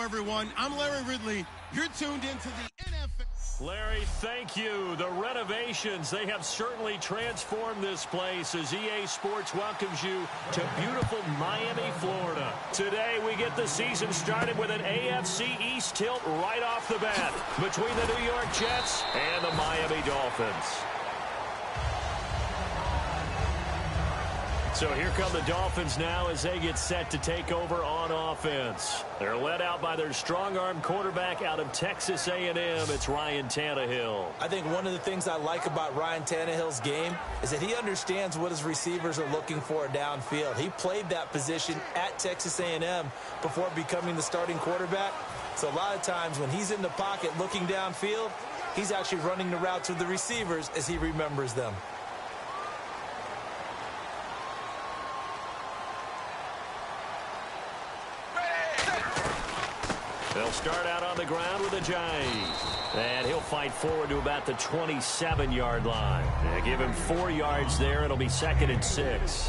everyone. I'm Larry Ridley. You're tuned into the NFL. Larry, thank you. The renovations, they have certainly transformed this place as EA Sports welcomes you to beautiful Miami, Florida. Today, we get the season started with an AFC East tilt right off the bat between the New York Jets and the Miami Dolphins. So here come the Dolphins now as they get set to take over on offense. They're led out by their strong-arm quarterback out of Texas A&M. It's Ryan Tannehill. I think one of the things I like about Ryan Tannehill's game is that he understands what his receivers are looking for downfield. He played that position at Texas A&M before becoming the starting quarterback. So a lot of times when he's in the pocket looking downfield, he's actually running the routes with the receivers as he remembers them. They'll start out on the ground with Ajayi. And he'll fight forward to about the 27-yard line. They give him 4 yards there. It'll be 2nd and 6.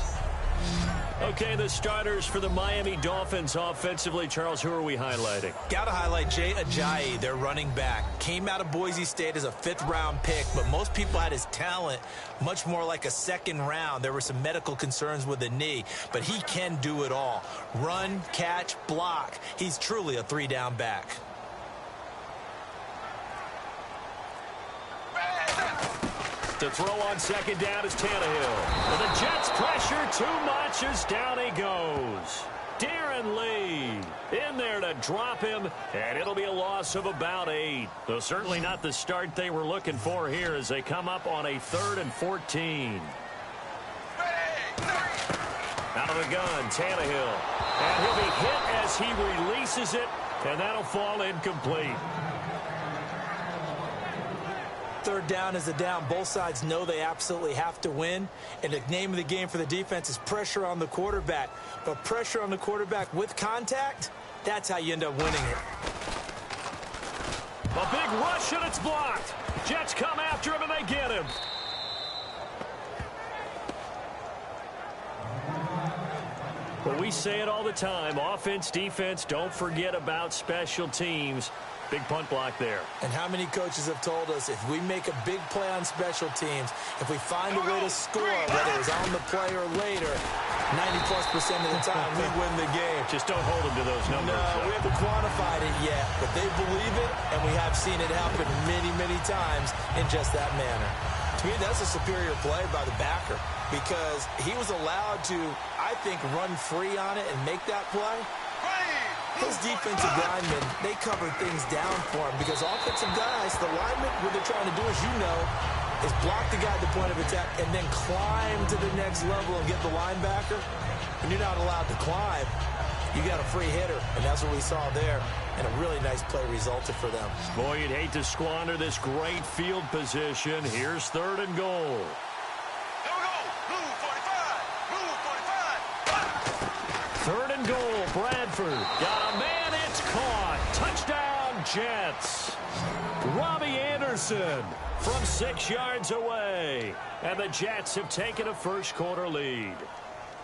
Okay, the starters for the Miami Dolphins offensively. Charles, who are we highlighting? Got to highlight Jay Ajayi, their running back. Came out of Boise State as a 5th-round pick, but most people had his talent much more like a 2nd round. There were some medical concerns with the knee, but he can do it all. Run, catch, block. He's truly a 3-down back. To throw on 2nd down is Tannehill. And the Jets pressure too much as down he goes. Darren Lee in there to drop him, and it'll be a loss of about 8. Though certainly not the start they were looking for here as they come up on a 3rd and 14. Out of the gun, Tannehill. And he'll be hit as he releases it, and that'll fall incomplete. 3rd down is a down. Both sides know they absolutely have to win. And the name of the game for the defense is pressure on the quarterback. But pressure on the quarterback with contact, that's how you end up winning it. A big rush and it's blocked. Jets come after him and they get him. But we say it all the time. Offense, defense, don't forget about special teams. Big punt block there. And how many coaches have told us if we make a big play on special teams, if we find a way to score, whether it's on the play or later, 90+% of the time we win the game. Just don't hold them to those numbers. No, we haven't quantified it yet, but they believe it, and we have seen it happen many, many times in just that manner. To me, that's a superior play by the backer because he was allowed to, I think, run free on it and make that play. Those defensive linemen, they cover things down for him because offensive guys, the linemen, what they're trying to do, as you know, is block the guy at the point of attack and then climb to the next level and get the linebacker. When you're not allowed to climb, you got a free hitter, and that's what we saw there, and a really nice play resulted for them. Boy, you'd hate to squander this great field position. Here's 3rd and goal. Here we go. Blue 45. Blue 45. 3rd and goal. Bradford got a man. It's caught. Touchdown, Jets. Robbie Anderson from 6 yards away. And the Jets have taken a first-quarter lead.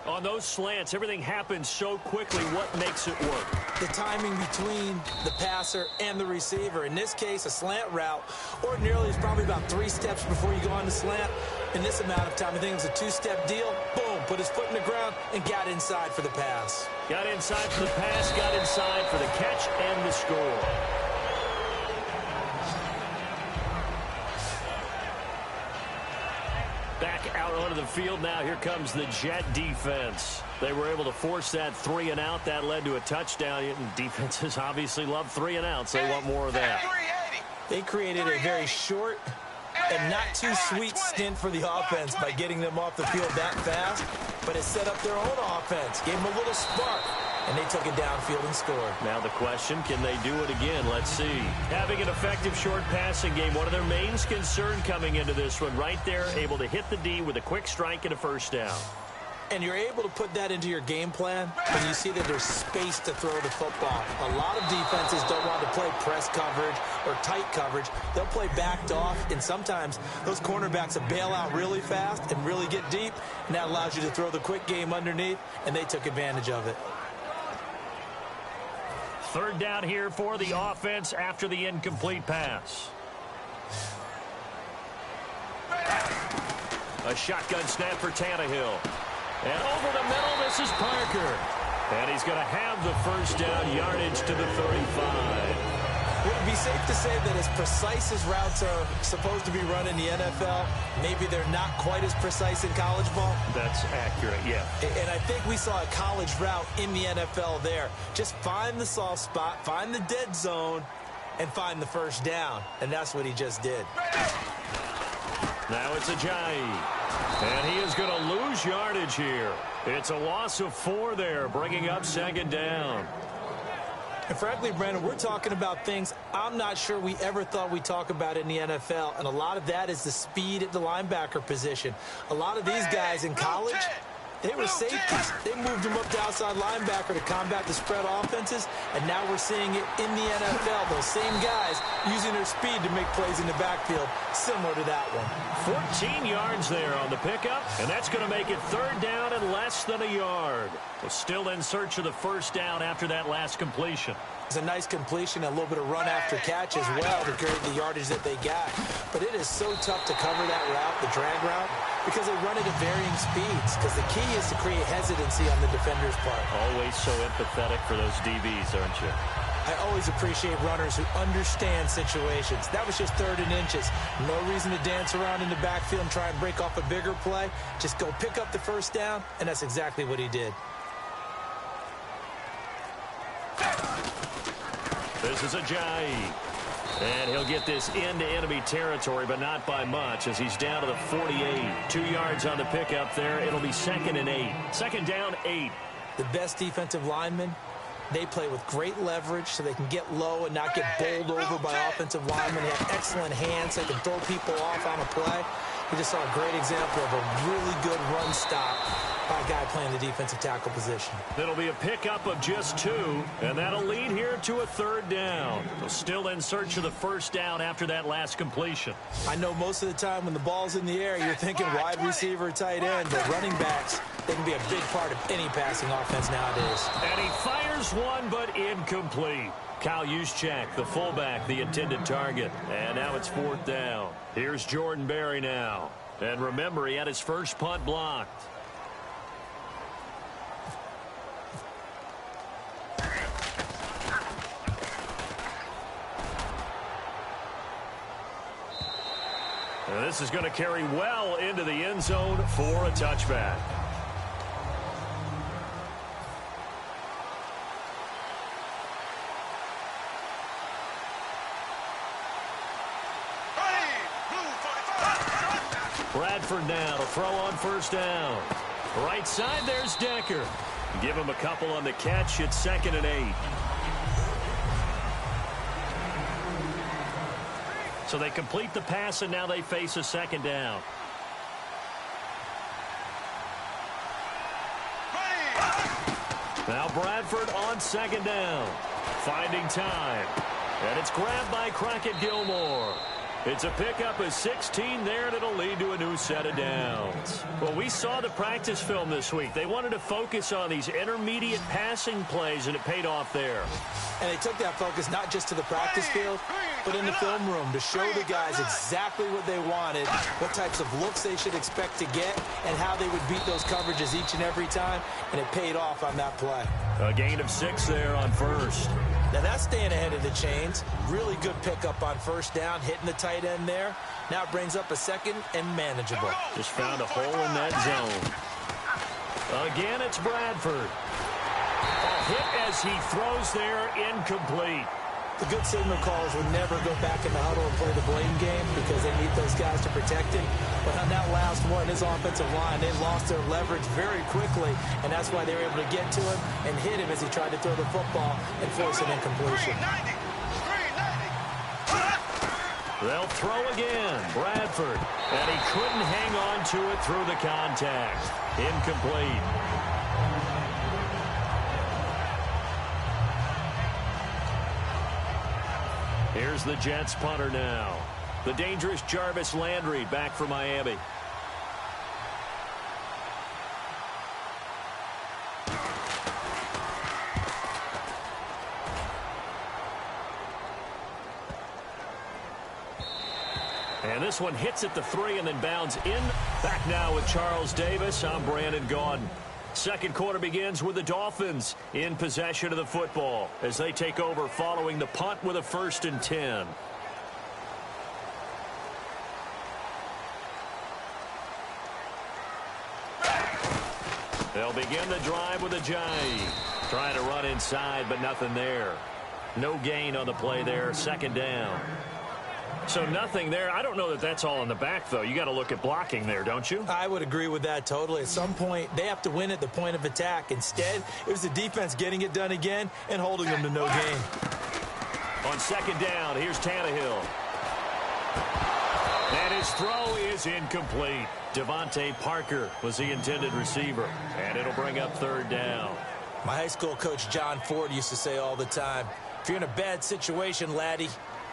On those slants, everything happens so quickly. What makes it work? The timing between the passer and the receiver. In this case, a slant route ordinarily is probably about 3 steps before you go on the slant. In this amount of time, I think it was a 2-step deal. Boom, put his foot in the ground and got inside for the pass. Got inside for the pass, got inside for the catch and the score. Back out onto the field now. Here comes the Jet defense. They were able to force that 3-and-out. That led to a touchdown. And defenses obviously love 3-and-outs. They want more of that. They created a very short and not too sweet stint for the offense by getting them off the field that fast. But it set up their own offense. Gave them a little spark. And they took it downfield and scored. Now the question, can they do it again? Let's see. Having an effective short passing game, one of their main concern coming into this one. Right there, able to hit the D with a quick strike and a first down. And you're able to put that into your game plan when you see that there's space to throw the football. A lot of defenses don't want to play press coverage or tight coverage. They'll play backed off, and sometimes those cornerbacks will bail out really fast and really get deep, and that allows you to throw the quick game underneath, and they took advantage of it. Third down here for the offense after the incomplete pass. A shotgun snap for Tannehill. And over the middle, this is Parker. And he's going to have the first down, yardage to the 35. Would it be safe to say that as precise as routes are supposed to be run in the NFL, maybe they're not quite as precise in college ball? That's accurate, yeah. And I think we saw a college route in the NFL there. Just find the soft spot, find the dead zone, and find the first down. And that's what he just did. Now it's Ajayi. And he is going to lose yardage here. It's a loss of 4 there, bringing up second down. And frankly, Brandon, we're talking about things I'm not sure we ever thought we'd talk about in the NFL. And a lot of that is the speed at the linebacker position. A lot of these guys in college, they were safeties. They moved them up to outside linebacker to combat the spread offenses. And now we're seeing it in the NFL. Those same guys using their speed to make plays in the backfield, similar to that one. 14 yards there on the pickup. And that's going to make it third down and less than a yard. Well, still in search of the first down after that last completion. It's a nice completion, a little bit of run after catch as well to create the yardage that they got. But it is so tough to cover that route, the drag route, because they run it at varying speeds. Because the key is to create hesitancy on the defender's part. Always so empathetic for those DBs, aren't you? I always appreciate runners who understand situations. That was just 3rd and inches. No reason to dance around in the backfield and try and break off a bigger play. Just go pick up the first down, and that's exactly what he did. This is Ajayi. And he'll get this into enemy territory, but not by much, as he's down to the 48. 2 yards on the pickup there. It'll be 2nd and 8. Second down, 8. The best defensive linemen, they play with great leverage so they can get low and not get bowled over by offensive linemen. They have excellent hands so they can throw people off on a play. We just saw a great example of a really good run stop by a guy playing the defensive tackle position. It'll be a pickup of just 2, and that'll lead here to a third down. So still in search of the first down after that last completion. I know most of the time when the ball's in the air, you're thinking wide receiver, tight end, but running backs, they can be a big part of any passing offense nowadays. And he fires one, but incomplete. Kyle Juszczyk, the fullback, the intended target. And now it's 4th down. Here's Jordan Berry now. And remember, he had his first punt blocked. And this is going to carry well into the end zone for a touchback. Bradford now to throw on first down. Right side, there's Decker. Give him a couple on the catch. It's 2nd and 8. So they complete the pass, and now they face a second down. Now Bradford on second down. Finding time. And it's grabbed by Crockett Gilmore. It's a pickup of 16 there, and it'll lead to a new set of downs. Well, we saw the practice film this week. They wanted to focus on these intermediate passing plays, and it paid off there. And they took that focus not just to the practice field, but in the film room to show the guys exactly what they wanted, what types of looks they should expect to get, and how they would beat those coverages each and every time, and it paid off on that play. A gain of 6 there on first. Now that's staying ahead of the chains. Really good pickup on first down, hitting the tight end there. Now it brings up a second and manageable. Just found a hole in that zone. Again, it's Bradford. A hit as he throws there, incomplete. The good signal callers would never go back in the huddle and play the blame game because they need those guys to protect him. But on that last one, his offensive line, they lost their leverage very quickly, and that's why they were able to get to him and hit him as he tried to throw the football and force an incompletion. They'll throw again, Bradford. And he couldn't hang on to it through the contact. Incomplete. Here's the Jets punter now. The dangerous Jarvis Landry back for Miami. And this one hits at the 3 and then bounds in. Back now with Charles Davis. I'm Brandon Gaudin. Second quarter begins with the Dolphins in possession of the football as they take over following the punt with a 1st and 10. They'll begin the drive with a Jai. Trying to run inside, but nothing there. No gain on the play there. 2nd down. So nothing there. I don't know that that's all in the back, though. You got to look at blocking there, don't you? I would agree with that totally. At some point, they have to win at the point of attack. Instead, it was the defense getting it done again and holding them to no gain. On 2nd down, here's Tannehill. And his throw is incomplete. Devontae Parker was the intended receiver. And it'll bring up 3rd down. My high school coach, John Ford, used to say all the time, if you're in a bad situation, laddie,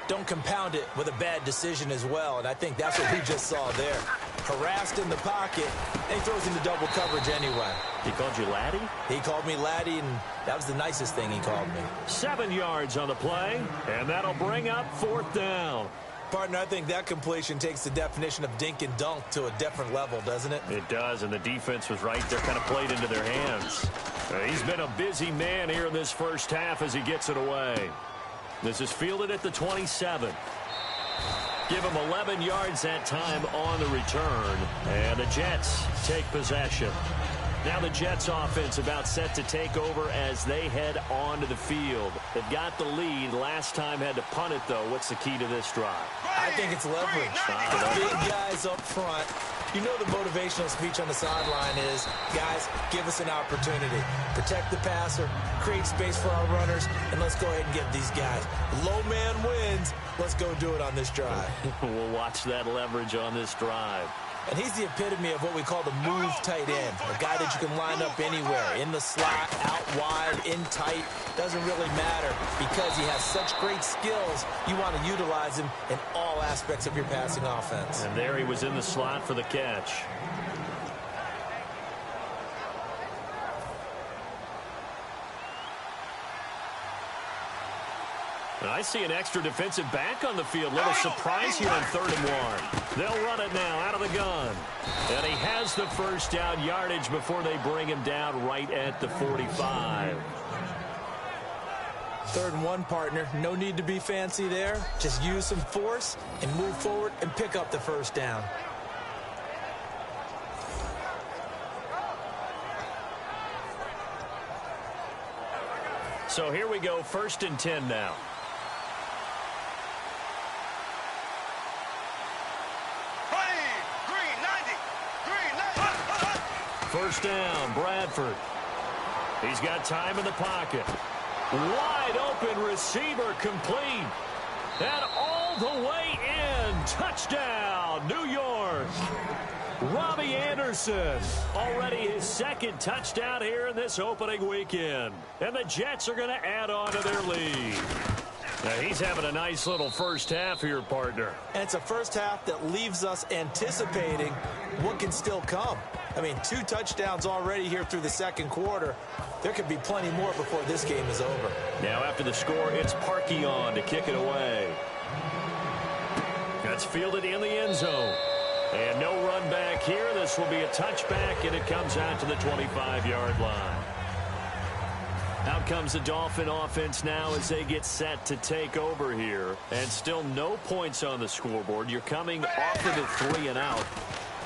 don't compound it with a bad decision as well. And I think that's what we just saw there. Harassed in the pocket, and he throws into double coverage anyway. He called you laddie? He called me laddie, and that was the nicest thing he called me. 7 yards on the play, and that'll bring up 4th down. Partner, I think that completion takes the definition of dink and dunk to a different level, doesn't it? It does, and the defense was right there, kind of played into their hands. He's been a busy man here in this first half as he gets it away. This is fielded at the 27. Give him 11 yards that time on the return, and the Jets take possession. Now the Jets offense about set to take over as they head onto the field. They've got the lead. Last time had to punt it, though. What's the key to this drive? I think it's leverage. The big guys up front. You know the motivational speech on the sideline is, guys, give us an opportunity. Protect the passer, create space for our runners, and let's go ahead and get these guys. Low man wins. Let's go do it on this drive. We'll watch that leverage on this drive. And he's the epitome of what we call the move tight end. A guy that you can line up anywhere. In the slot, out wide, in tight. Doesn't really matter because he has such great skills. You want to utilize him in all aspects of your passing offense. And there he was in the slot for the catch. And I see an extra defensive back on the field. Little surprise here on 3rd and 1. They'll run it now out of the gun. And he has the 1st down yardage before they bring him down right at the 45. 3rd and 1, partner. No need to be fancy there. Just use some force and move forward and pick up the 1st down. So here we go, 1st and 10 now. First down, Bradford. He's got time in the pocket. Wide open receiver complete. And all the way in. Touchdown, New York. Robbie Anderson, already his 2nd touchdown here in this opening weekend. And the Jets are going to add on to their lead. Now, he's having a nice little first half here, partner. And it's a first half that leaves us anticipating what can still come. I mean, 2 touchdowns already here through the 2nd quarter. There could be plenty more before this game is over. Now, after the score, it's Parkey on to kick it away. That's fielded in the end zone. And no run back here. This will be a touchback, and it comes out to the 25-yard line. Out comes the Dolphin offense now as they get set to take over here. And still no points on the scoreboard. You're coming off of the 3 and out.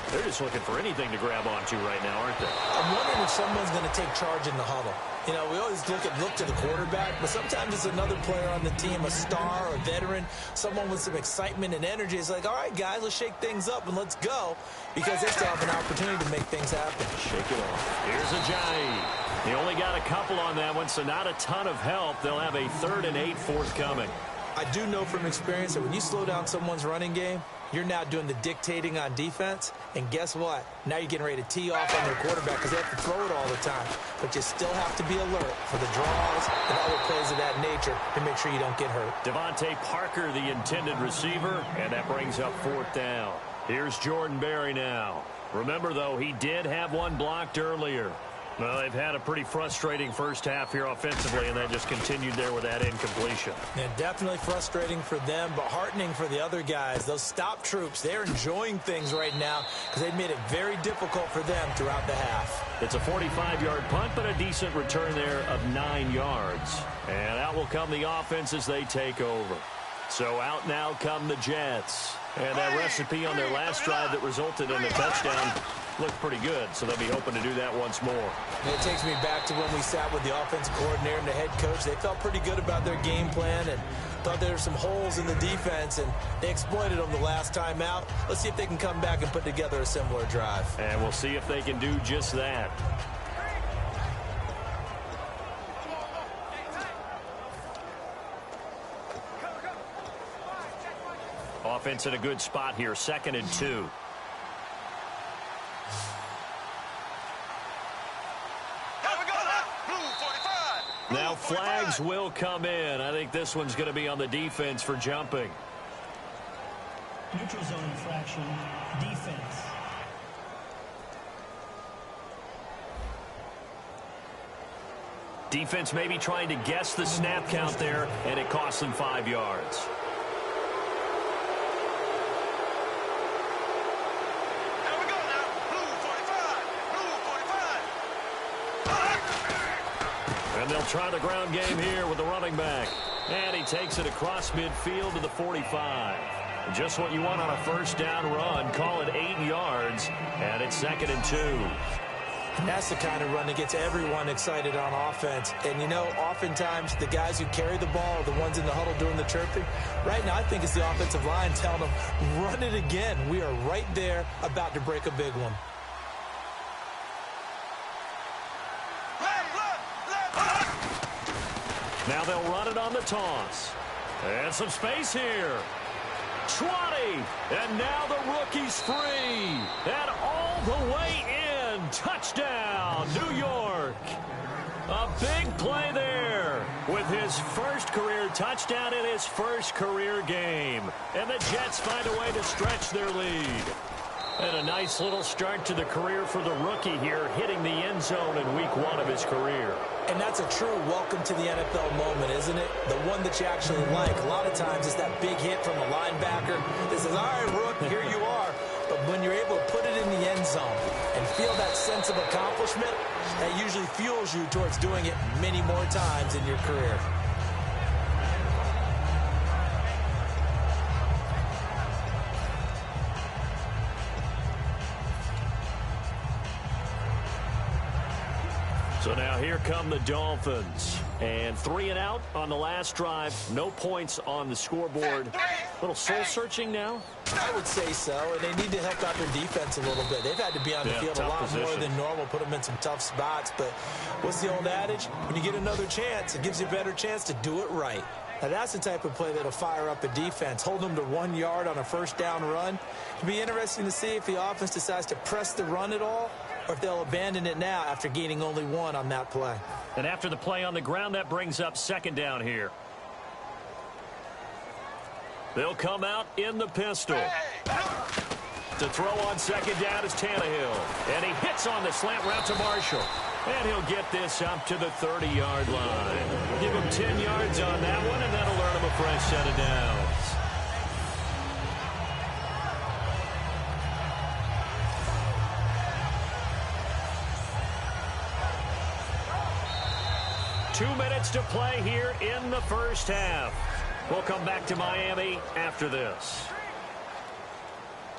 They're just looking for anything to grab onto right now, aren't they? I'm wondering if someone's going to take charge in the huddle. You know, we always look to the quarterback, but sometimes it's another player on the team, a star, a veteran, someone with some excitement and energy. It's like, all right, guys, let's shake things up and let's go, because they still have an opportunity to make things happen. Shake it off. Here's a Jai. He only got a couple on that one, so not a ton of help. They'll have a 3rd and 8 forthcoming. I do know from experience that when you slow down someone's running game, you're now doing the dictating on defense, and guess what? Now you're getting ready to tee off on their quarterback because they have to throw it all the time. But you still have to be alert for the draws and other plays of that nature to make sure you don't get hurt. Devontae Parker, the intended receiver, and that brings up 4th down. Here's Jordan Berry now. Remember, though, he did have one blocked earlier. Well, they've had a pretty frustrating first half here offensively, and that just continued there with that incompletion. Yeah, definitely frustrating for them, but heartening for the other guys. Those stop troops, they're enjoying things right now because they've made it very difficult for them throughout the half. It's a 45-yard punt, but a decent return there of 9 yards. And out will come the offense as they take over. So out now come the Jets. And that recipe on their last drive that resulted in a touchdown looked pretty good, so they'll be hoping to do that once more. And it takes me back to when we sat with the offensive coordinator and the head coach. They felt pretty good about their game plan and thought there were some holes in the defense, and they exploited them the last time out. Let's see if they can come back and put together a similar drive. And we'll see if they can do just that. Offense in a good spot here, 2nd and 2. Now flags will come in. I think this one's going to be on the defense for jumping. Neutral zone infraction, defense. Defense maybe trying to guess the snap count there, and it costs them 5 yards. And they'll try the ground game here with the running back. And he takes it across midfield to the 45. Just what you want on a first down run. Call it 8 yards. And it's 2nd and 2. And that's the kind of run that gets everyone excited on offense. And, you know, oftentimes the guys who carry the ball are the ones in the huddle doing the chirping. Right now, I think it's the offensive line telling them, run it again. We are right there about to break a big one. Now they'll run it on the toss. And some space here. 20. And now the rookie's free. And all the way in. Touchdown, New York. A big play there with his first career touchdown in his first career game. And the Jets find a way to stretch their lead. And a nice little start to the career for the rookie here, hitting the end zone in week 1 of his career. And that's a true welcome to the NFL moment, isn't it? The one that you actually like. A lot of times it's that big hit from a linebacker that says, all right, Rook, here you are. But when you're able to put it in the end zone and feel that sense of accomplishment, that usually fuels you towards doing it many more times in your career. So now here come the Dolphins. And 3 and out on the last drive. No points on the scoreboard. A little soul-searching now? I would say so, and they need to help out their defense a little bit. They've had to be on the field a lot more than normal, put them in some tough spots. But what's the old adage? When you get another chance, it gives you a better chance to do it right. Now, that's the type of play that'll fire up a defense. Hold them to 1 yard on a first down run. It'll be interesting to see if the offense decides to press the run at all, or if they'll abandon it now after gaining only 1 on that play. And after the play on the ground, that brings up 2nd down here. They'll come out in the pistol. To throw on 2nd down is Tannehill. And he hits on the slant route to Marshall. And he'll get this up to the 30-yard line. Give him 10 yards on that one, and that'll earn him a fresh set of downs. Two minutes to play here in the first half. We'll come back to Miami after this.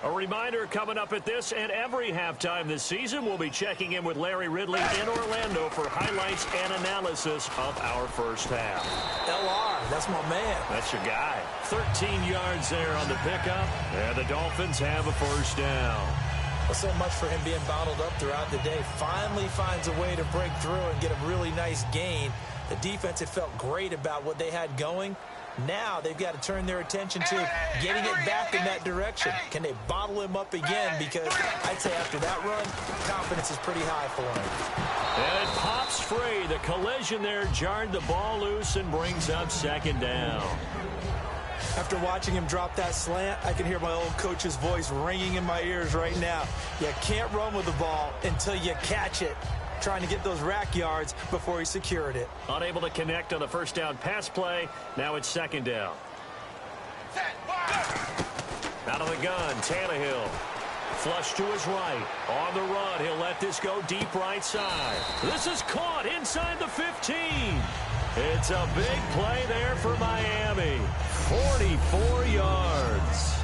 A reminder coming up at this and every halftime this season, we'll be checking in with Larry Ridley in Orlando for highlights and analysis of our first half. LR, that's my man. That's your guy. 13 yards there on the pickup, and the Dolphins have a first down. Well, so much for him being bottled up throughout the day. Finally finds a way to break through and get a really nice gain. The defense had felt great about what they had going. Now they've got to turn their attention to getting it back in that direction. Can they bottle him up again? Because I'd say after that run, confidence is pretty high for him. And it pops free. The collision there jarred the ball loose and brings up 2nd down. After watching him drop that slant, I can hear my old coach's voice ringing in my ears right now. You can't run with the ball until you catch it. trying to get those rack yards before he secured it. Unable to connect on the first down pass play. Now it's second down. Out of the gun, Tannehill. Flush to his right. On the run, he'll let this go deep right side. This is caught inside the 15. It's a big play there for Miami. 44 yards.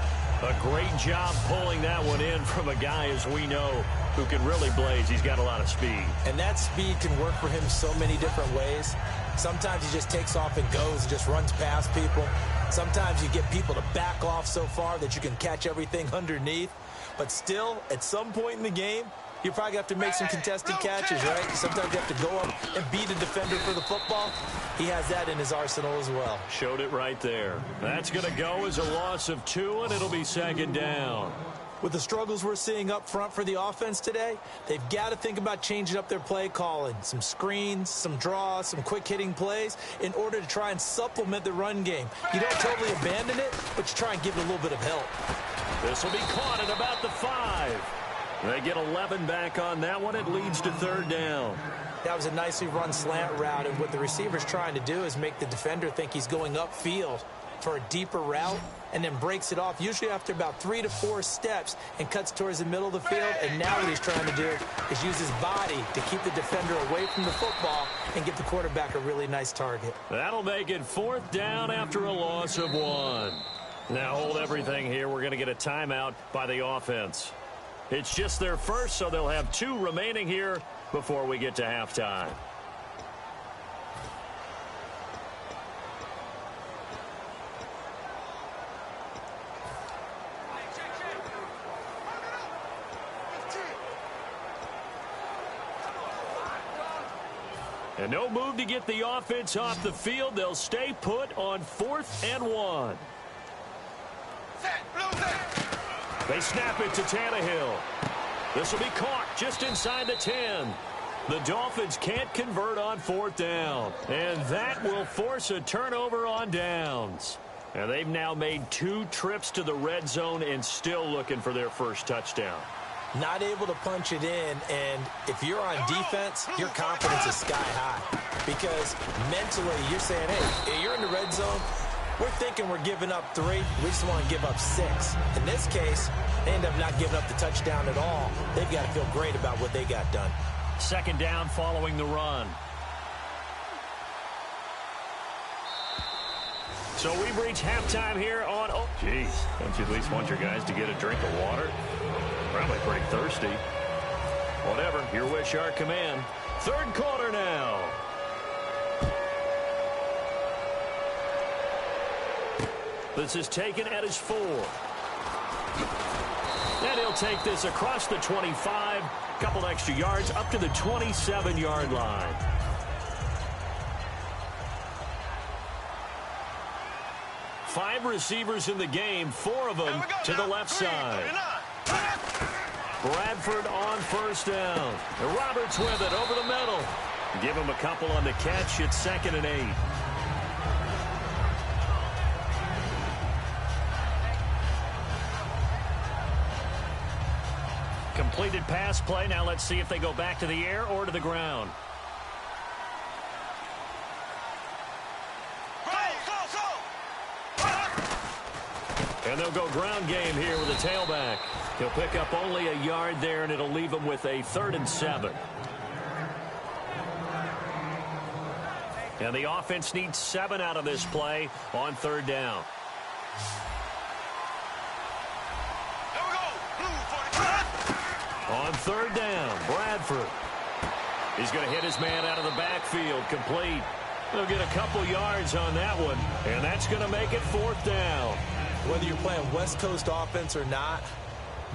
A great job pulling that one in from a guy, as we know, who can really blaze. He's got a lot of speed. And that speed can work for him so many different ways. Sometimes he just takes off and goes and just runs past people. Sometimes you get people to back off so far that you can catch everything underneath. But still, at some point in the game, you probably have to make some contested catches, right? Sometimes you have to go up and beat a defender for the football. He has that in his arsenal as well. Showed it right there. That's going to go as a loss of 2, and it'll be second down. With the struggles we're seeing up front for the offense today, they've got to think about changing up their play calling. Some screens, some draws, some quick-hitting plays in order to try and supplement the run game. You don't totally abandon it, but you try and give it a little bit of help. This will be caught at about the 5. They get 11 back on that one. It leads to third down. That was a nicely run slant route, and what the receiver's trying to do is make the defender think he's going upfield for a deeper route, and then breaks it off, usually after about 3 to 4 steps, and cuts towards the middle of the field. And now what he's trying to do is use his body to keep the defender away from the football and give the quarterback a really nice target. That'll make it fourth down after a loss of 1. Now hold everything here. We're going to get a timeout by the offense. It's just their first, so they'll have 2 remaining here before we get to halftime. And no move to get the offense off the field. They'll stay put on 4th and 1. They snap it to Tannehill. This will be caught just inside the 10. The Dolphins can't convert on 4th down. And that will force a turnover on downs. And they've now made 2 trips to the red zone and still looking for their first touchdown. Not able to punch it in, and if you're on defense, your confidence is sky high. Because mentally, you're saying, hey, you're in the red zone. We're thinking we're giving up 3. We just want to give up 6. In this case, they end up not giving up the touchdown at all. They've got to feel great about what they got done. Second down following the run. So we've reached halftime here on... Oh, geez. Don't you at least want your guys to get a drink of water? Probably pretty thirsty. Whatever. Your wish, our command. Third quarter now. This is taken at his 4. And he'll take this across the 25. Couple extra yards up to the 27-yard line. Five receivers in the game, 4 of them to the left side. Bradford on first down. And Roberts with it over the middle. Give him a couple on the catch. It's 2nd and 8. Completed pass play. Now let's see if they go back to the air or to the ground. And they'll go ground game here with a tailback. He'll pick up only a yard there, and it'll leave him with a 3rd and 7. And the offense needs 7 out of this play on 3rd down. On 3rd down, Bradford. He's going to hit his man out of the backfield, complete. They'll get a couple yards on that one, and that's going to make it 4th down. Whether you're playing West Coast offense or not,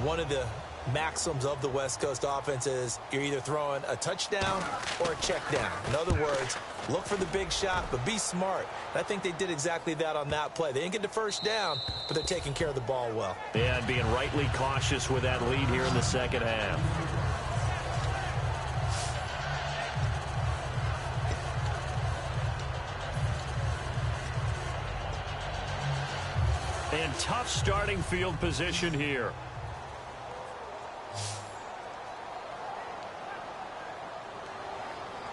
one of the maxims of the West Coast offense is you're either throwing a touchdown or a check down. In other words, look for the big shot, but be smart. And I think they did exactly that on that play. They didn't get the first down, but they're taking care of the ball well. Yeah, and being rightly cautious with that lead here in the second half. And tough starting field position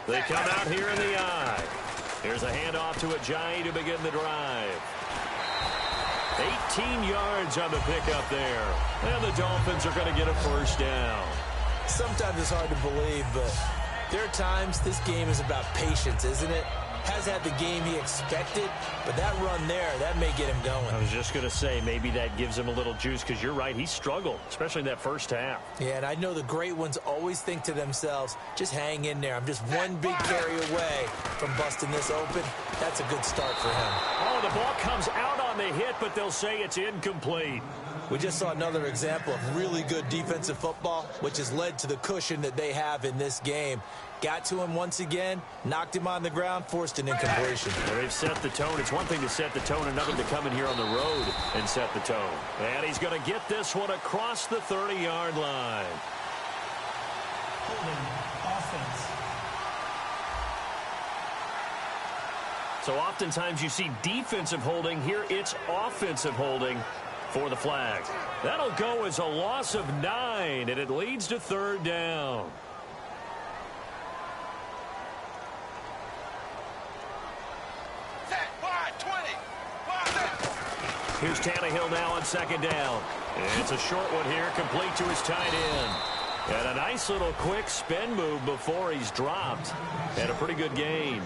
They come out here in the eye. Here's a handoff to Ajayi to begin the drive. 18 yards on the pickup there. And the Dolphins are going to get a first down. Sometimes it's hard to believe, but there are times this game is about patience, isn't it? Has had the game he expected, but that run there, that may get him going. I was just going to say, maybe that gives him a little juice, because you're right, he struggled, especially in that first half. Yeah, and I know the great ones always think to themselves, just hang in there. I'm just one big carry away from busting this open. That's a good start for him. Oh, the ball comes out on the hit, but they'll say it's incomplete. We just saw another example of really good defensive football, which has led to the cushion that they have in this game. Got to him once again, knocked him on the ground, forced an incompletion. Well, they've set the tone. It's one thing to set the tone, another to come in here on the road and set the tone. And he's going to get this one across the 30-yard line. Holding offense. So oftentimes you see defensive holding. Here it's offensive holding for the flag. That'll go as a loss of 9, and it leads to third down. Here's Tannehill now on second down. And it's a short one here, complete to his tight end. And a nice little quick spin move before he's dropped. And a pretty good gain.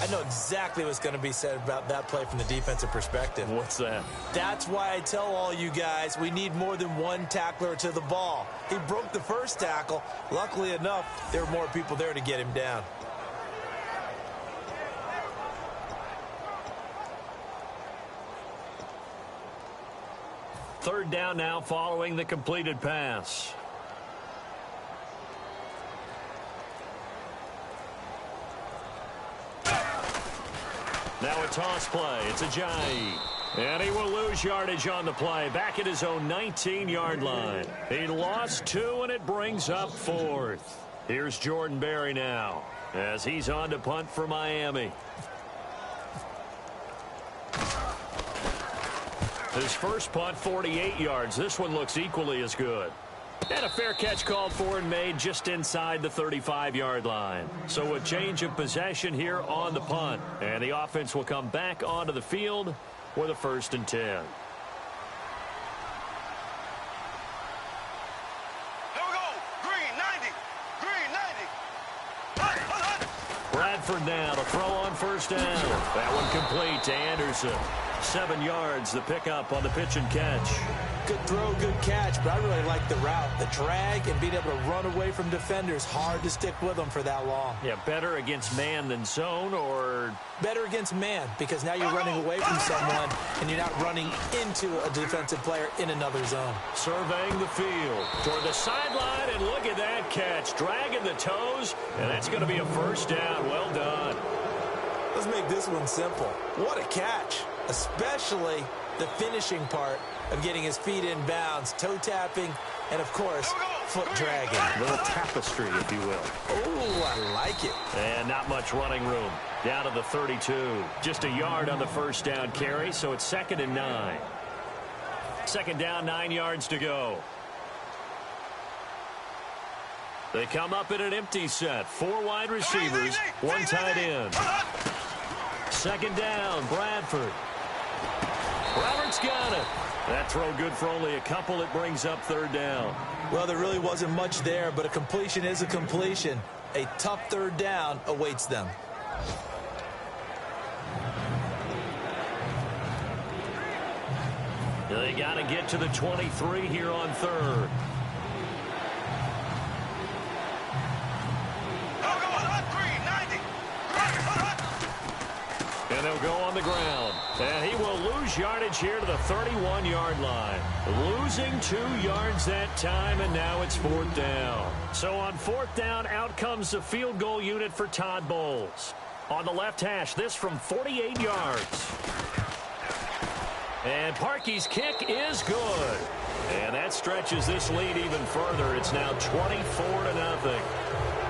I know exactly what's going to be said about that play from the defensive perspective. What's that? That's why I tell all you guys we need more than one tackler to the ball. He broke the first tackle. Luckily enough, there were more people there to get him down. Third down now following the completed pass. Now a toss play. It's Ajayi. And he will lose yardage on the play. Back at his own 19-yard line. He lost 2, and it brings up 4th. Here's Jordan Berry now as he's on to punt for Miami. His first punt, 48 yards. This one looks equally as good. And a fair catch called for and made just inside the 35-yard line. So a change of possession here on the punt. And the offense will come back onto the field with a 1st and 10. Here we go. Green 90. Green 90. Hut, hut, hut. Bradford now to throw on first down. That one complete to Anderson. 7 yards, the pickup on the pitch and catch. Good throw, good catch, but I really like the route. The drag and being able to run away from defenders. Hard to stick with them for that long. Yeah, better against man than zone, or? Better against man, because now you're running away from someone and you're not running into a defensive player in another zone. Surveying the field toward the sideline, and look at that catch. Dragging the toes, and that's going to be a first down. Well done. Let's make this one simple. What a catch, especially the finishing part of getting his feet in bounds, toe tapping, and of course, foot dragging. A little tapestry, if you will. Oh, I like it. And not much running room. Down to the 32. Just a yard on the first down carry, so it's 2nd and 9. Second down, 9 yards to go. They come up in an empty set. 4 wide receivers, 1 tight end. Second down, Bradford. Roberts got it. That throw good for only a couple. It brings up third down. Well, there really wasn't much there, but a completion is a completion. A tough third down awaits them. They got to get to the 23 here on third. And they'll go on the ground. And he will lose yardage here to the 31-yard line. Losing 2 yards that time, and now it's 4th down. So on 4th down, out comes the field goal unit for Todd Bowles. On the left hash, this from 48 yards. And Parkey's kick is good. And that stretches this lead even further. It's now 24-0.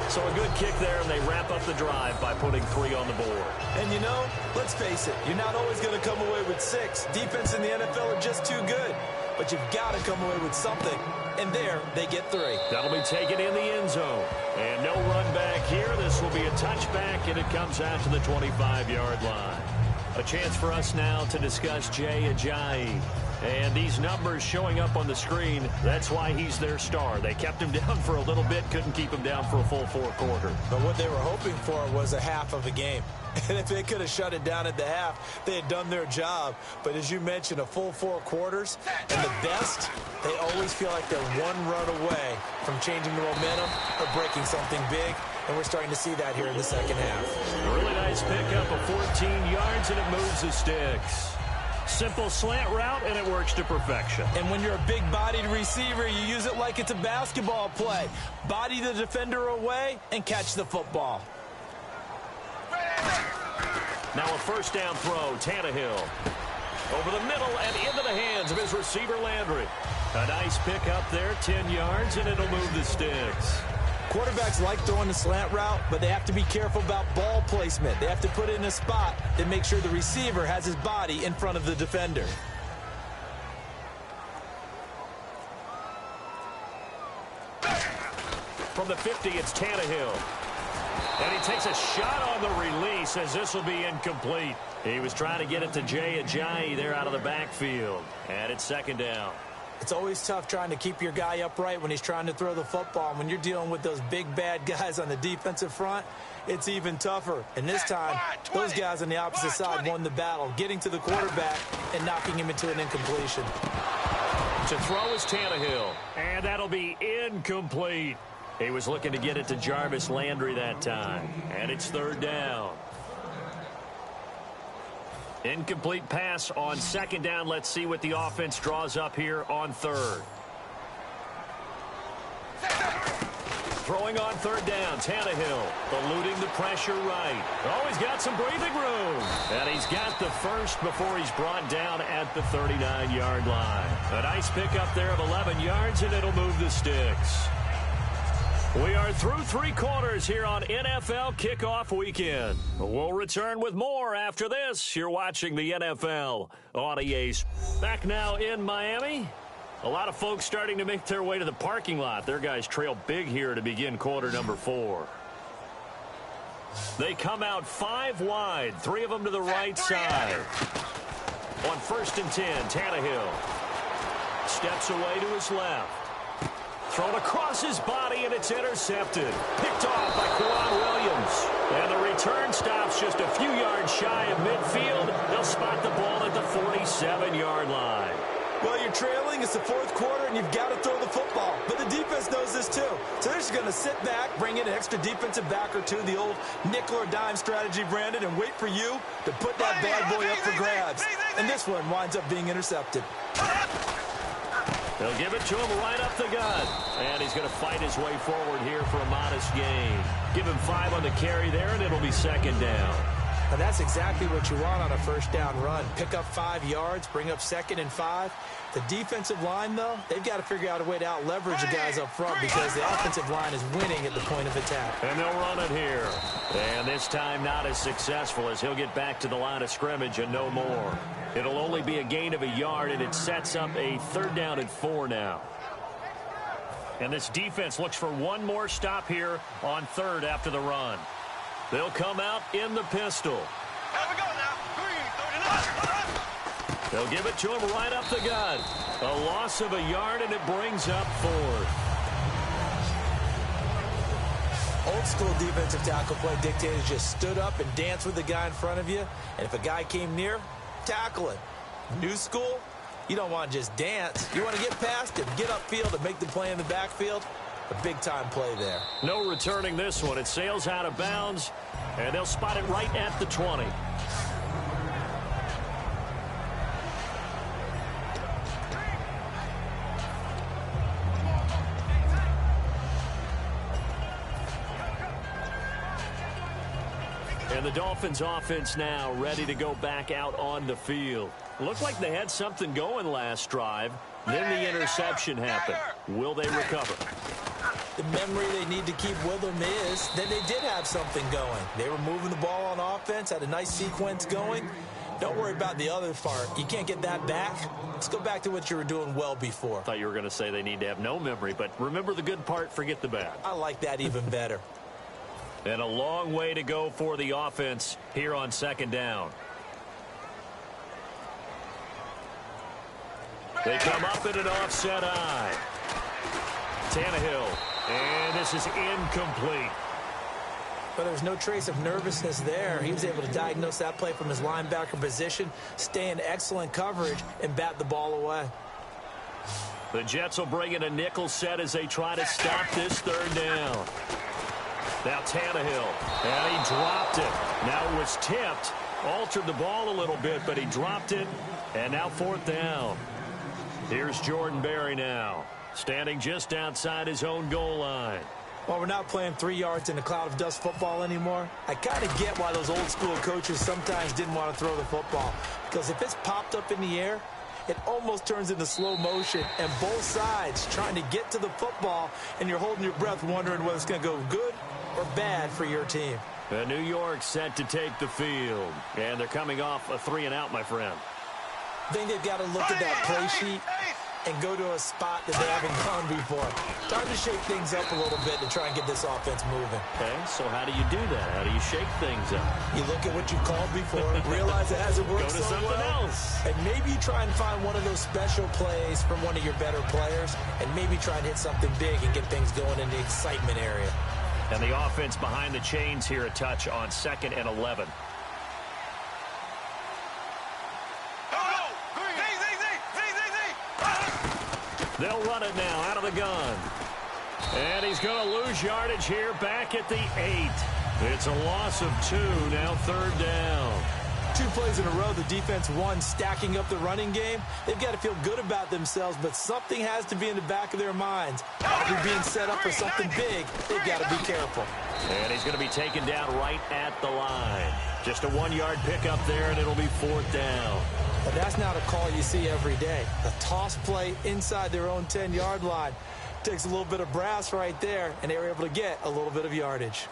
So a good kick there, and they wrap up the drive by putting 3 on the board. And you know, let's face it, you're not always going to come away with 6. Defense in the NFL are just too good. but you've got to come away with something. And there, they get 3. That'll be taken in the end zone. And no run back here. This will be a touchback, and it comes out to the 25-yard line. A chance for us now to discuss Jay Ajayi. And these numbers showing up on the screen, that's why he's their star. They kept him down for a little bit, couldn't keep him down for a full 4 quarters. But what they were hoping for was a half of a game. And if they could have shut it down at the half, they had done their job. But as you mentioned, a full 4 quarters, and the best, they always feel like they're one run away from changing the momentum or breaking something big. And we're starting to see that here in the second half. Really nice pickup of 14 yards, and it moves the sticks. Simple slant route, and it works to perfection. And when you're a big-bodied receiver, you use it like it's a basketball play. Body the defender away and catch the football. Now a first down throw, Tannehill. Over the middle and into the hands of his receiver, Landry. A nice pick up there, 10 yards, and it'll move the sticks. Quarterbacks like throwing the slant route, but they have to be careful about ball placement. They have to put it in a spot that makes sure the receiver has his body in front of the defender. From the 50, it's Tannehill. And he takes a shot on the release as this will be incomplete. He was trying to get it to Jay Ajayi there out of the backfield. And it's second down. It's always tough trying to keep your guy upright when he's trying to throw the football. And when you're dealing with those big, bad guys on the defensive front, it's even tougher. And this time, those guys on the opposite side won the battle, getting to the quarterback and knocking him into an incompletion. To throw is Tannehill. And that'll be incomplete. He was looking to get it to Jarvis Landry that time. And it's third down. Incomplete pass on second down. Let's see what the offense draws up here on third. Throwing on third down, Tannehill eluding the pressure right. Oh, he's got some breathing room. And he's got the first before he's brought down at the 39-yard line. A nice pickup there of 11 yards, and it'll move the sticks. We are through 3 quarters here on NFL Kickoff Weekend. We'll return with more after this. You're watching the NFL on EA. Back now in Miami. A lot of folks starting to make their way to the parking lot. Their guys trail big here to begin quarter number 4. They come out 5 wide, 3 of them to the right side. On first and 10, Tannehill steps away to his left. Thrown across his body, and it's intercepted. Picked off by Kwan Williams. And the return stops just a few yards shy of midfield. They'll spot the ball at the 47-yard line. Well, you're trailing. It's the 4th quarter, and you've got to throw the football. But the defense knows this, too. So they're just going to sit back, bring in an extra defensive back or two, the old nickel or dime strategy, Brandon, and wait for you to put that bad boy up for grabs. And this one winds up being intercepted. They'll give it to him right up the gut. And he's going to fight his way forward here for a modest gain. Give him 5 on the carry there, and it'll be second down. And that's exactly what you want on a first down run. Pick up 5 yards, bring up 2nd and 5. The defensive line, though, they've got to figure out a way to out-leverage the guys up front because the offensive line is winning at the point of attack. And they'll run it here. And this time not as successful as he'll get back to the line of scrimmage and no more. It'll only be a gain of a yard, and it sets up a 3rd down and 4 now. And this defense looks for one more stop here on 3rd after the run. They'll come out in the pistol. Here we go now. Green, 39. They'll give it to him right up the gut. A loss of a yard, and it brings up 4th. Old school defensive tackle play dictated just stood up and danced with the guy in front of you. And if a guy came near, tackle it. New school, you don't want to just dance. You want to get past him, get upfield, and make the play in the backfield. A big-time play there. No returning this one. It sails out of bounds, and they'll spot it right at the 20. And the Dolphins offense now ready to go back out on the field. Looked like they had something going last drive. Then the interception happened. Will they recover? The memory they need to keep with them is that they did have something going. They were moving the ball on offense, had a nice sequence going, Don't worry about the other part. You can't get that back. Let's go back to what you were doing well before. I thought you were going to say they need to have no memory, but remember the good part, forget the bad. I like that even better. And a long way to go for the offense here on second down. They come up in an offset eye. Tannehill, and this is incomplete. But there's no trace of nervousness there. He was able to diagnose that play from his linebacker position, stay in excellent coverage, and bat the ball away. The Jets will bring in a nickel set as they try to stop this third down. Now Tannehill, and he dropped it. Now it was tipped, altered the ball a little bit, but he dropped it, and now fourth down. Here's Jordan Berry now, standing just outside his own goal line. While we're not playing 3 yards in a cloud of dust football anymore, I kind of get why those old school coaches sometimes didn't want to throw the football. Because if it's popped up in the air, it almost turns into slow motion, and both sides trying to get to the football, and you're holding your breath wondering whether it's going to go good or bad for your team. New York set to take the field, and they're coming off a 3-and-out, my friend. I think they've got to look at that play sheet and go to a spot that they haven't gone before. Time to shake things up a little bit to try and get this offense moving. Okay, so how do you do that? How do you shake things up? You look at what you called before, realize it hasn't worked Go to so something well, else. and maybe you try and find one of those special plays from one of your better players, and maybe try and hit something big and get things going in the excitement area. And the offense behind the chains here a touch on 2nd and 11. They'll run it now out of the gun. And he's going to lose yardage here back at the 8. It's a loss of 2, now third down. 2 plays in a row, the defense won, stacking up the running game. They've got to feel good about themselves, but something has to be in the back of their minds. After being set up for something big, they've got to be careful. And he's going to be taken down right at the line. Just a 1-yard pickup there, and it'll be fourth down. But that's not a call you see every day. The toss play inside their own 10-yard line takes a little bit of brass right there, and they were able to get a little bit of yardage.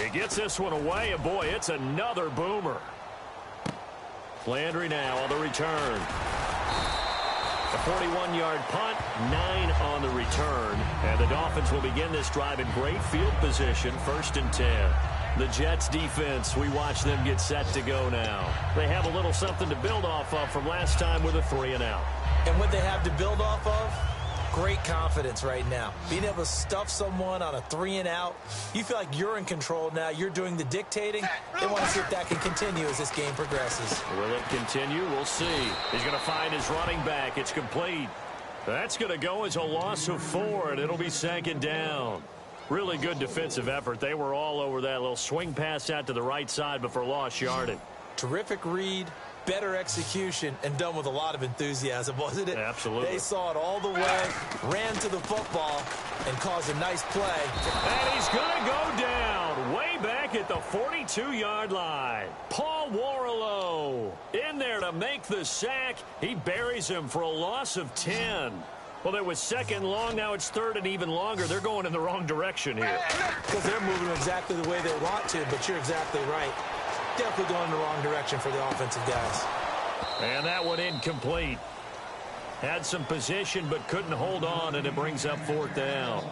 He gets this one away, and boy, it's another boomer. Landry now on the return. A 41-yard punt, 9 on the return, and the Dolphins will begin this drive in great field position, 1st and 10. The Jets defense, we watch them get set to go now. They have a little something to build off of from last time with a 3-and-out. And what they have to build off of, great confidence right now. Being able to stuff someone on a 3-and-out, you feel like you're in control now. You're doing the dictating. They want to see if that can continue as this game progresses. Will it continue? We'll see. He's going to find his running back. It's complete. That's going to go as a loss of 4, and it'll be 2nd down. Really good defensive effort. They were all over that little swing pass out to the right side before lost yardage. Terrific read, better execution, and done with a lot of enthusiasm, wasn't it? Absolutely. They saw it all the way, ran to the football, and caused a nice play. And he's going to go down way back at the 42-yard line. Paul Warrilow in there to make the sack. He buries him for a loss of 10. Well, it was 2nd long. Now it's 3rd and even longer. They're going in the wrong direction here. Because they're moving exactly the way they want to, but you're exactly right. Definitely going in the wrong direction for the offensive guys. And that one incomplete. Had some position but couldn't hold on, and it brings up 4th down.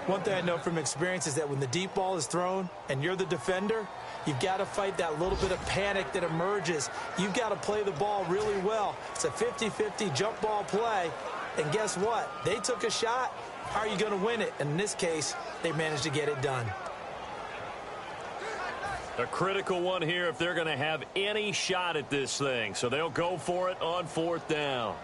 One thing I know from experience is that when the deep ball is thrown and you're the defender, you've got to fight that little bit of panic that emerges. You've got to play the ball really well. It's a 50-50 jump ball play. And guess what? They took a shot. How are you going to win it? And in this case, they managed to get it done. A critical one here if they're going to have any shot at this thing. So they'll go for it on 4th down.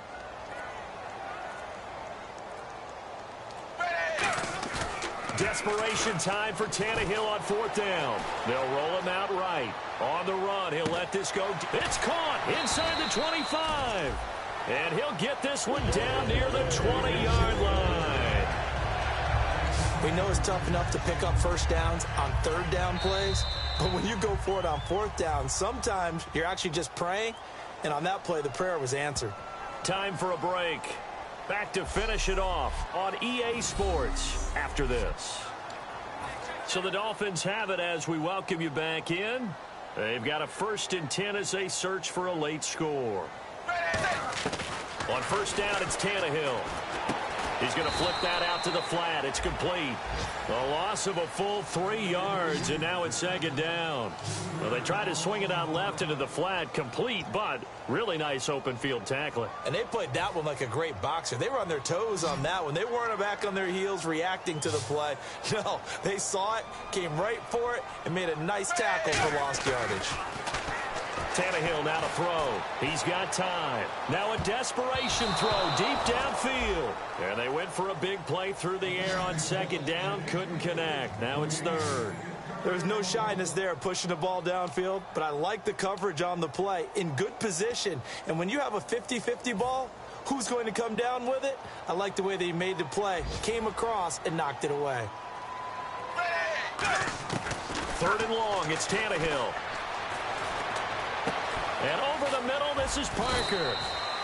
Desperation time for Tannehill on 4th down. They'll roll him out right. On the run, he'll let this go. It's caught inside the 25. And he'll get this one down near the 20-yard line. We know it's tough enough to pick up first downs on 3rd down plays, but when you go for it on 4th down, sometimes you're actually just praying, and on that play, the prayer was answered. Time for a break. Back to finish it off on EA Sports after this. So the Dolphins have it as we welcome you back in. They've got a 1st and 10 as they search for a late score. On first down, it's Tannehill. He's going to flip that out to the flat. It's complete. A loss of a full 3 yards, and now it's 2nd down. Well, they tried to swing it out left into the flat, complete, but really nice open field tackling. And they played that one like a great boxer. They were on their toes on that one. They weren't back on their heels reacting to the play. No, they saw it, came right for it, and made a nice tackle for lost yardage. Tannehill now to throw. He's got time. Now a desperation throw deep downfield. And they went for a big play through the air on 2nd down. Couldn't connect. Now it's 3rd. There's no shyness there pushing the ball downfield, but I like the coverage on the play. In good position. And when you have a 50-50 ball, who's going to come down with it? I like the way they made the play. Came across and knocked it away. 3rd and long. It's Tannehill. And over the middle, this is Parker.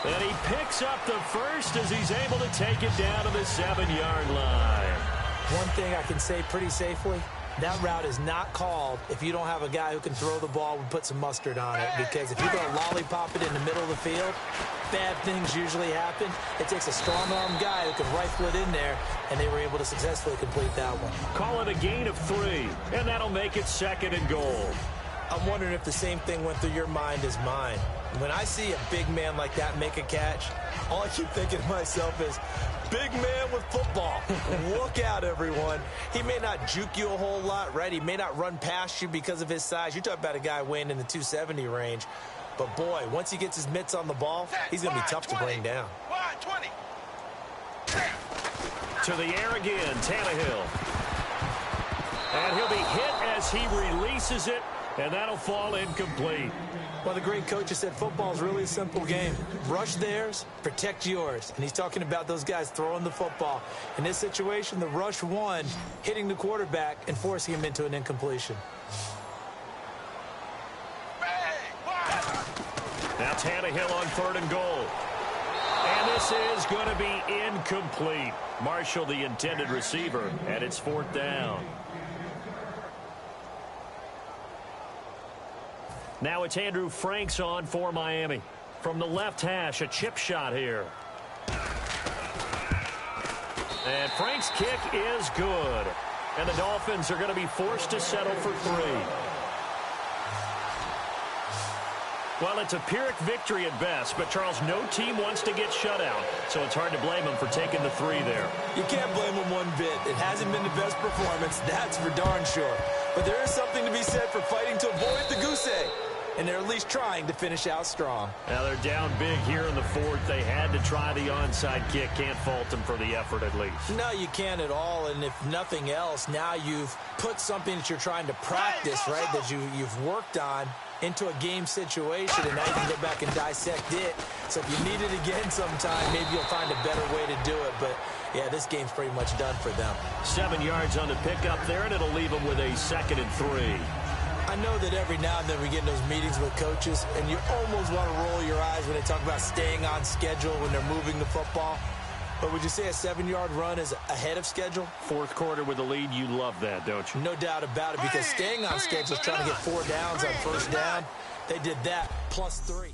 And he picks up the first as he's able to take it down to the 7-yard line. One thing I can say pretty safely, that route is not called if you don't have a guy who can throw the ball and put some mustard on it. Because if you're going to lollipop it in the middle of the field, bad things usually happen. It takes a strong-arm guy who can rifle it in there, and they were able to successfully complete that one. Call it a gain of 3, and that'll make it 2nd and goal. I'm wondering if the same thing went through your mind as mine. When I see a big man like that make a catch, all I keep thinking to myself is, big man with football. Look out, everyone. He may not juke you a whole lot, right? He may not run past you because of his size. You're talking about a guy weighing in the 270 range. But, boy, once he gets his mitts on the ball, he's going to be tough to bring down. To the air again, Tannehill. And he'll be hit as he releases it. And that'll fall incomplete. Well, the great coach has said football is really a simple game. Rush theirs, protect yours. And he's talking about those guys throwing the football. In this situation, the rush won, hitting the quarterback and forcing him into an incompletion. Now Tannehill on 3rd and goal. And this is going to be incomplete. Marshall, the intended receiver, and it's 4th down. Now it's Andrew Franks on for Miami. From the left hash, a chip shot here. And Franks' kick is good. And the Dolphins are going to be forced to settle for 3. Well, it's a Pyrrhic victory at best, but, Charles, no team wants to get shut out, so it's hard to blame them for taking the 3 there. You can't blame them one bit. It hasn't been the best performance, that's for darn sure. But there is something to be said for fighting to avoid the goose egg. And they're at least trying to finish out strong. Now they're down big here in the 4th. They had to try the onside kick. Can't fault them for the effort at least. No, you can't at all. And if nothing else, now you've put something that you're trying to practice, right, that you've worked on into a game situation, and now you can go back and dissect it. So if you need it again sometime, maybe you'll find a better way to do it. But, yeah, this game's pretty much done for them. 7 yards on the pickup there, and it'll leave them with a 2nd and 3. I know that every now and then we get in those meetings with coaches, and you almost want to roll your eyes when they talk about staying on schedule when they're moving the football. But would you say a 7-yard run is ahead of schedule? 4th quarter with the lead, you love that, don't you? No doubt about it, because staying on schedule is trying to get 4 downs on first down. They did that plus 3.